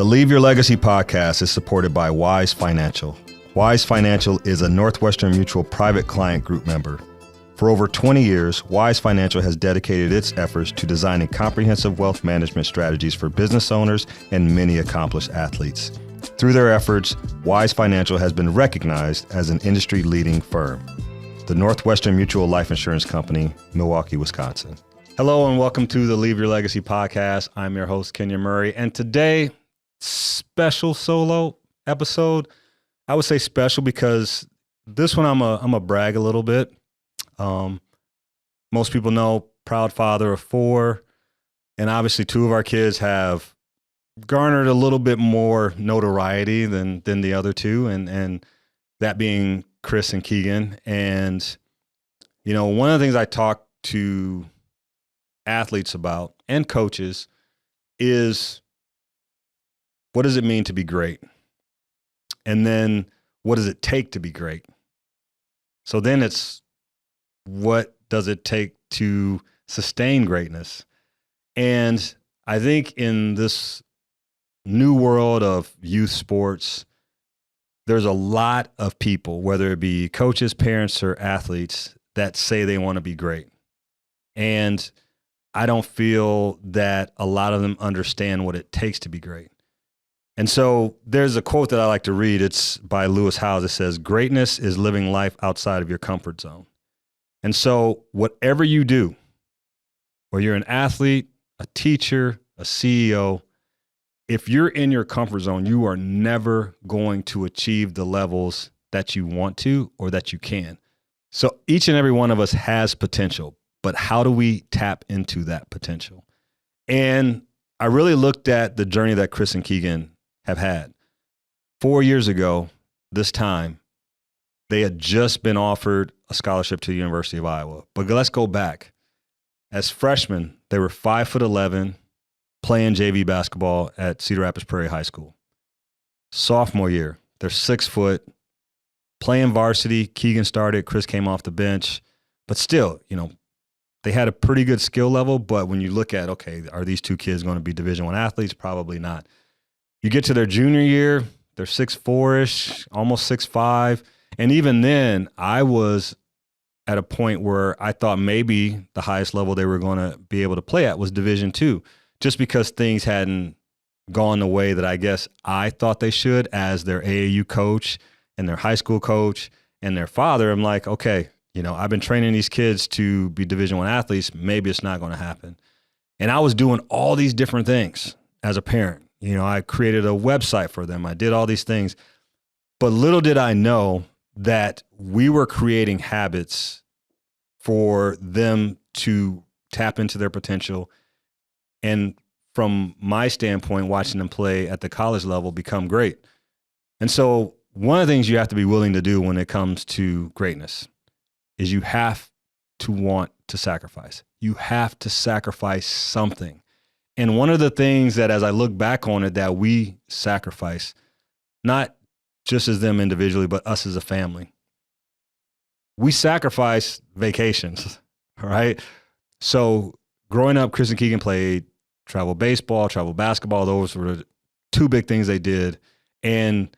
The Leave Your Legacy podcast is supported by Wise Financial. Wise Financial is a Northwestern Mutual private client group member. For over 20 years, Wise Financial has dedicated its efforts to designing comprehensive wealth management strategies for business owners and many accomplished athletes. Through their efforts, Wise Financial has been recognized as an industry-leading firm. The Northwestern Mutual Life Insurance Company, Milwaukee, Wisconsin. Hello and welcome to the Leave Your Legacy podcast. I'm your host, Kenyon Murray, and today, special solo episode. I would say special because this one I'm a brag a little bit. Most people know, proud father of 4, and obviously 2 of our kids have garnered a little bit more notoriety than the other 2, and that being Chris and Keegan. And you know, one of the things I talk to athletes about and coaches is, what does it mean to be great? And then what does it take to be great? So then it's, what does it take to sustain greatness? And I think in this new world of youth sports, there's a lot of people, whether it be coaches, parents, or athletes, that say they want to be great. And I don't feel that a lot of them understand what it takes to be great. And so there's a quote that I like to read. It's by Lewis Howes. It says, "Greatness is living life outside of your comfort zone." And so whatever you do, whether you're an athlete, a teacher, a CEO, if you're in your comfort zone, you are never going to achieve the levels that you want to or that you can. So each and every one of us has potential, but how do we tap into that potential? And I really looked at the journey that Chris and Keegan have had. 4 years ago, this time, they had just been offered a scholarship to the University of Iowa. But let's go back. As freshmen, they were 5'11", playing JV basketball at Cedar Rapids Prairie High School. Sophomore year, they're 6 foot, playing varsity. Keegan started, Chris came off the bench. But still, you know, they had a pretty good skill level. But when you look at, okay, are these 2 kids going to be Division I athletes? Probably not. You get to their junior year, they're 6'4"-ish, almost 6'5". And even then, I was at a point where I thought maybe the highest level they were going to be able to play at was Division II, just because things hadn't gone the way that I guess I thought they should as their AAU coach and their high school coach and their father. I'm like, okay, you know, I've been training these kids to be Division I athletes. Maybe it's not going to happen. And I was doing all these different things as a parent. You know, I created a website for them. I did all these things. But little did I know that we were creating habits for them to tap into their potential. And from my standpoint, watching them play at the college level, become great. And so one of the things you have to be willing to do when it comes to greatness is you have to want to sacrifice. You have to sacrifice something. And one of the things that, as I look back on it, that we sacrifice, not just as them individually, but us as a family, we sacrifice vacations, all right? So growing up, Chris and Keegan played travel baseball, travel basketball. Those were the 2 big things they did. And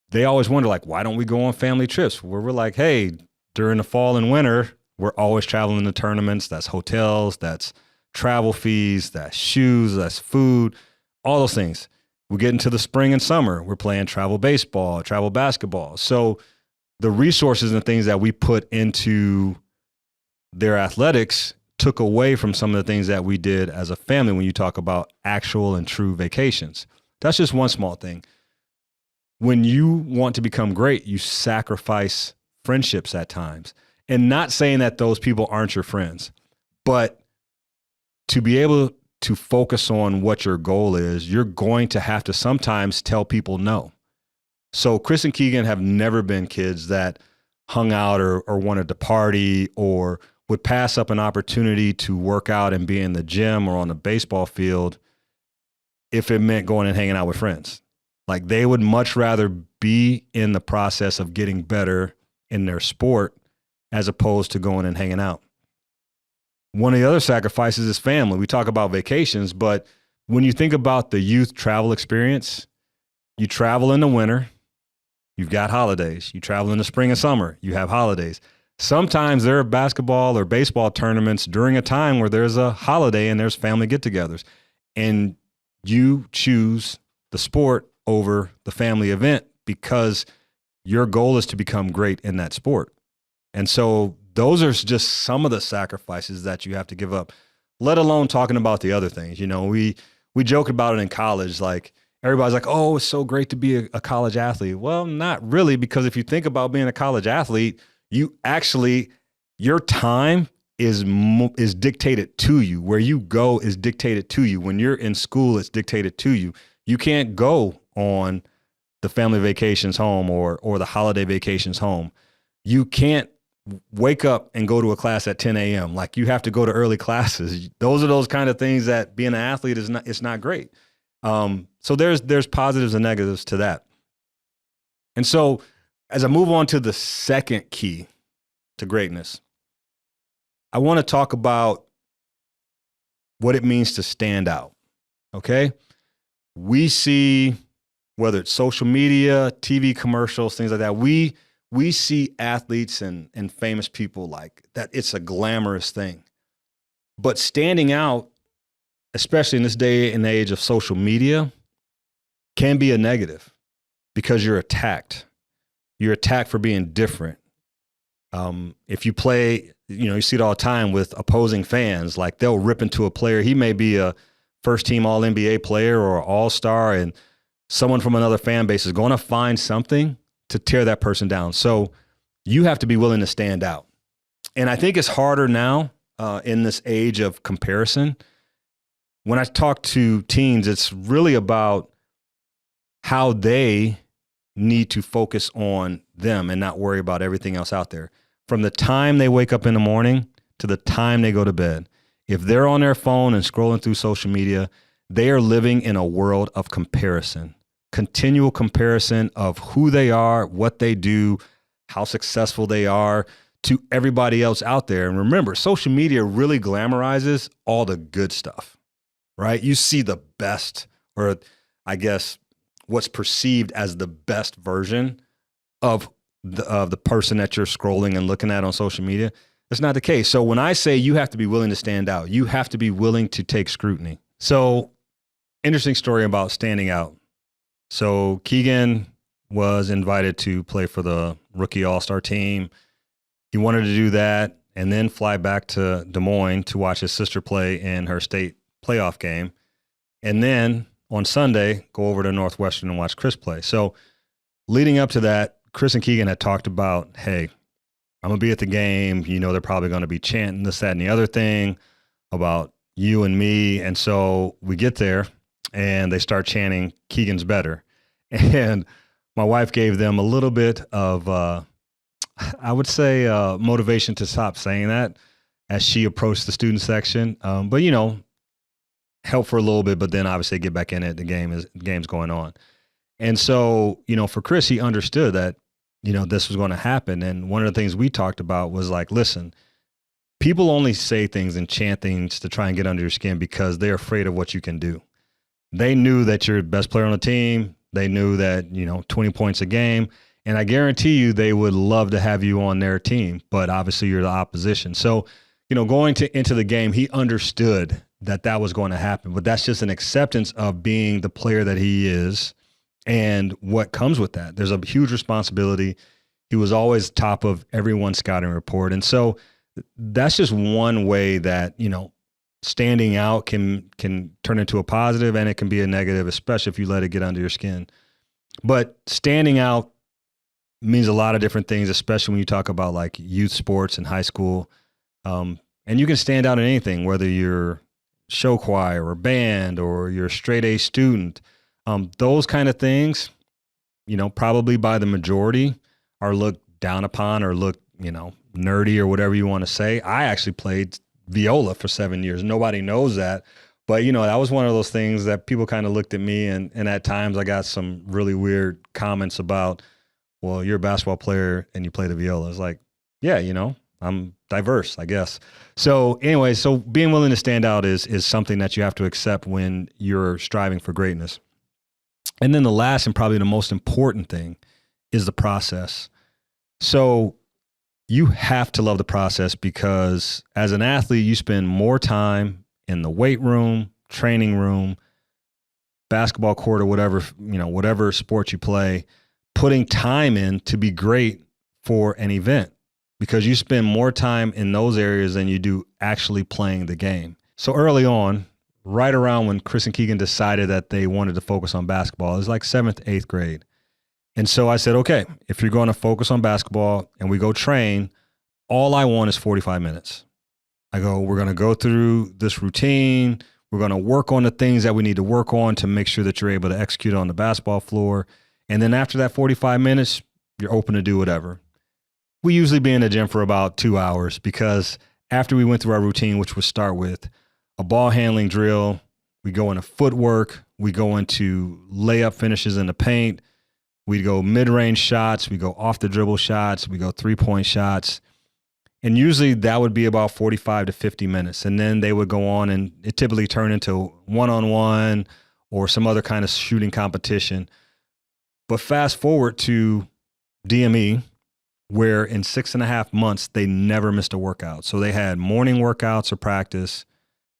they always wonder, like, why don't we go on family trips? Where we're like, hey, during the fall and winter, we're always traveling to tournaments. That's hotels, that's travel fees, that's shoes, that's food, all those things. We get into the spring and summer, we're playing travel baseball, travel basketball. So the resources and things that we put into their athletics took away from some of the things that we did as a family when you talk about actual and true vacations. That's just one small thing. When you want to become great, you sacrifice friendships at times. And not saying that those people aren't your friends, but to be able to focus on what your goal is, you're going to have to sometimes tell people no. So Chris and Keegan have never been kids that hung out or wanted to party or would pass up an opportunity to work out and be in the gym or on the baseball field if it meant going and hanging out with friends. Like, they would much rather be in the process of getting better in their sport as opposed to going and hanging out. One of the other sacrifices is family. We talk about vacations, but when you think about the youth travel experience, you travel in the winter, you've got holidays. You travel in the spring and summer, you have holidays. Sometimes there are basketball or baseball tournaments during a time where there's a holiday and there's family get-togethers. And you choose the sport over the family event because your goal is to become great in that sport. And so those are just some of the sacrifices that you have to give up, let alone talking about the other things. You know, we joke about it in college. Like, everybody's like, oh, it's so great to be a college athlete. Well, not really, because if you think about being a college athlete, your time is dictated to you. Where you go is dictated to you. When you're in school, it's dictated to you. You can't go on the family vacations home or the holiday vacations home. You can't wake up and go to a class at 10 a.m. Like, you have to go to early classes. Those are those kind of things that being an athlete it's not great. So there's positives and negatives to that. And so as I move on to the second key to greatness, I want to talk about what it means to stand out. Okay. We see, whether it's social media, TV commercials, things like that, we see athletes and famous people like that. It's a glamorous thing, but standing out, especially in this day and age of social media, can be a negative because you're attacked. You're attacked for being different. If you play, you see it all the time with opposing fans, like they'll rip into a player. He may be a first team all NBA player or all-star, and someone from another fan base is going to find something to tear that person down. So you have to be willing to stand out. And I think it's harder now in this age of comparison. When I talk to teens, it's really about how they need to focus on them and not worry about everything else out there. From the time they wake up in the morning to the time they go to bed, if they're on their phone and scrolling through social media, they are living in a world of comparison, continual comparison of who they are, what they do, how successful they are to everybody else out there. And remember, social media really glamorizes all the good stuff, right? You see the best, or I guess what's perceived as the best version of the person that you're scrolling and looking at on social media. That's not the case. So when I say you have to be willing to stand out, you have to be willing to take scrutiny. So interesting story about standing out. So Keegan was invited to play for the rookie all-star team. He wanted to do that and then fly back to Des Moines to watch his sister play in her state playoff game. And then on Sunday, go over to Northwestern and watch Chris play. So leading up to that, Chris and Keegan had talked about, hey, I'm going to be at the game. They're probably going to be chanting this, that, and the other thing about you and me. And so we get there and they start chanting, Keegan's better. And my wife gave them a little bit of, I would say, motivation to stop saying that as she approached the student section. But, help for a little bit, but then obviously get back in it. The game's going on. And so, for Chris, he understood that, this was going to happen. And one of the things we talked about was like, listen, people only say things and chant things to try and get under your skin because they're afraid of what you can do. They knew that you're the best player on the team. They knew that, 20 points a game. And I guarantee you they would love to have you on their team, but obviously you're the opposition. So, going into the game, he understood that was going to happen, but that's just an acceptance of being the player that he is and what comes with that. There's a huge responsibility. He was always top of everyone's scouting report. And so that's just one way that, standing out can turn into a positive, and it can be a negative, especially if you let it get under your skin. But standing out means a lot of different things, especially when you talk about like youth sports in high school. And you can stand out in anything, whether you're show choir or band or you're a straight A student. Those kind of things, probably by the majority are looked down upon or looked, nerdy or whatever you want to say. I actually played viola for 7 years. Nobody knows that. But, that was one of those things that people kind of looked at me, and at times I got some really weird comments about, well, you're a basketball player and you play the viola. It's like, yeah, I'm diverse, I guess. So anyway, so being willing to stand out is something that you have to accept when you're striving for greatness. And then the last and probably the most important thing is the process. So you have to love the process, because as an athlete, you spend more time in the weight room, training room, basketball court, or whatever sport you play, putting time in to be great for an event, because you spend more time in those areas than you do actually playing the game. So early on, right around when Chris and Keegan decided that they wanted to focus on basketball, it was like 7th, 8th grade. And so I said, okay, if you're going to focus on basketball and we go train, all I want is 45 minutes. I go, we're going to go through this routine. We're going to work on the things that we need to work on to make sure that you're able to execute on the basketball floor. And then after that 45 minutes, you're open to do whatever. We usually be in the gym for about 2 hours, because after we went through our routine, which would start with a ball handling drill, we go into footwork, we go into layup finishes in the paint, we go mid-range shots, we go off the dribble shots, we go 3-point shots. And usually that would be about 45 to 50 minutes. And then they would go on, and it typically turned into one-on-one or some other kind of shooting competition. But fast forward to DME, where in 6.5 months, they never missed a workout. So they had morning workouts or practice,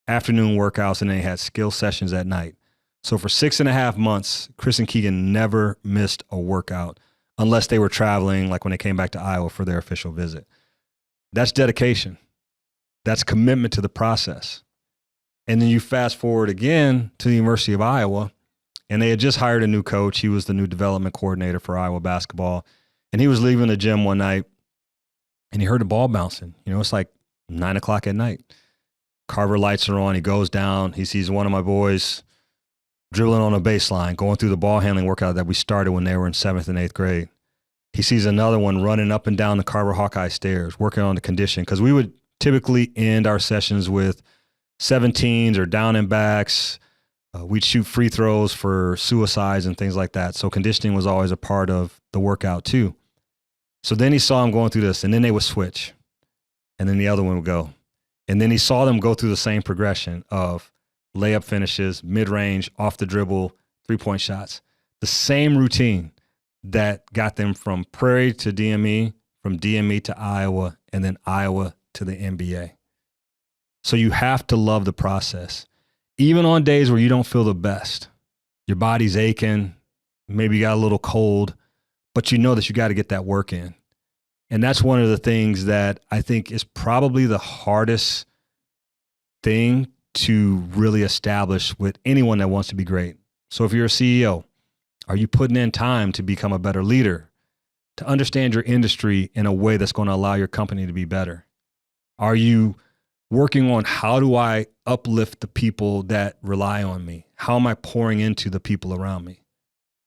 afternoon workouts, and they had skill sessions at night. So for 6.5 months, Chris and Keegan never missed a workout, unless they were traveling, like when they came back to Iowa for their official visit. That's dedication. That's commitment to the process. And then you fast forward again to the University of Iowa, and they had just hired a new coach. He was the new development coordinator for Iowa basketball. And he was leaving the gym one night, and he heard the ball bouncing. It's like 9 o'clock at night. Carver lights are on. He goes down. He sees one of my boys dribbling on a baseline, going through the ball handling workout that we started when they were in 7th and 8th grade. He sees another one running up and down the Carver Hawkeye stairs, working on the condition, because we would typically end our sessions with 17s or down and backs. We'd shoot free throws for suicides and things like that. So conditioning was always a part of the workout too. So then he saw him going through this, and then they would switch, and then the other one would go. And then he saw them go through the same progression of layup finishes, mid-range, off the dribble, 3-point shots. The same routine that got them from Prairie to DME, from DME to Iowa, and then Iowa to the NBA. So you have to love the process. Even on days where you don't feel the best, your body's aching, maybe you got a little cold, but you know that you got to get that work in. And that's one of the things that I think is probably the hardest thing to really establish with anyone that wants to be great. So if you're a CEO, are you putting in time to become a better leader, to understand your industry in a way that's going to allow your company to be better? Are you working on, how do I uplift the people that rely on me? How am I pouring into the people around me?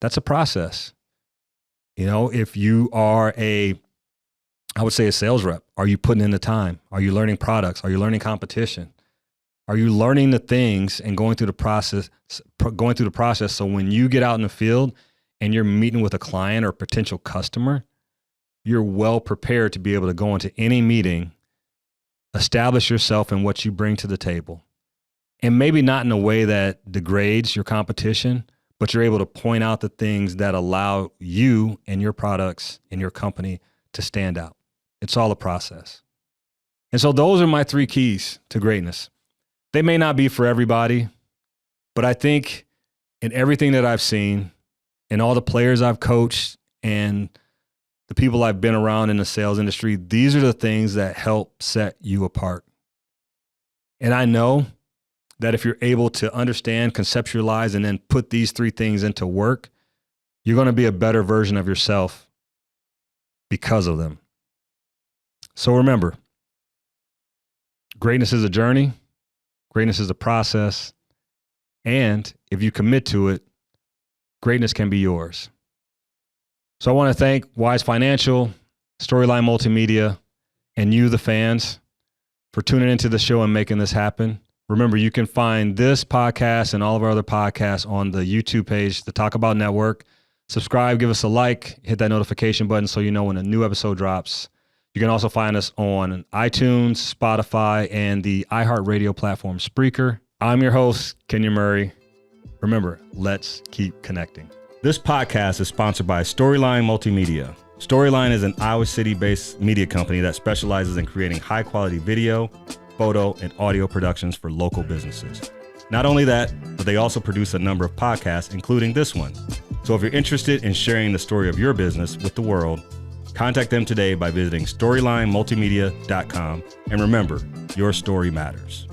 That's a process. If you are I would say a sales rep, are you putting in the time? Are you learning products? Are you learning competition? Are you learning the things and going through the process so when you get out in the field and you're meeting with a client or a potential customer, you're well prepared to be able to go into any meeting, establish yourself and what you bring to the table. And maybe not in a way that degrades your competition, but you're able to point out the things that allow you and your products and your company to stand out. It's all a process. And so those are my 3 keys to greatness. They may not be for everybody, but I think in everything that I've seen, and all the players I've coached and the people I've been around in the sales industry, these are the things that help set you apart. And I know that if you're able to understand, conceptualize, and then put these 3 things into work, you're going to be a better version of yourself because of them. So remember, greatness is a journey. Greatness is a process. And if you commit to it, greatness can be yours. So I want to thank Wise Financial, Storyline Multimedia, and you, the fans, for tuning into the show and making this happen. Remember, you can find this podcast and all of our other podcasts on the YouTube page, the Talk About Network. Subscribe, give us a like, hit that notification button so you know when a new episode drops. You can also find us on iTunes, Spotify, and the iHeartRadio platform Spreaker. I'm your host, Kenyon Murray. Remember, let's keep connecting. This podcast is sponsored by Storyline Multimedia. Storyline is an Iowa City-based media company that specializes in creating high-quality video, photo, and audio productions for local businesses. Not only that, but they also produce a number of podcasts, including this one. So if you're interested in sharing the story of your business with the world, contact them today by visiting StorylineMultimedia.com. And remember, your story matters.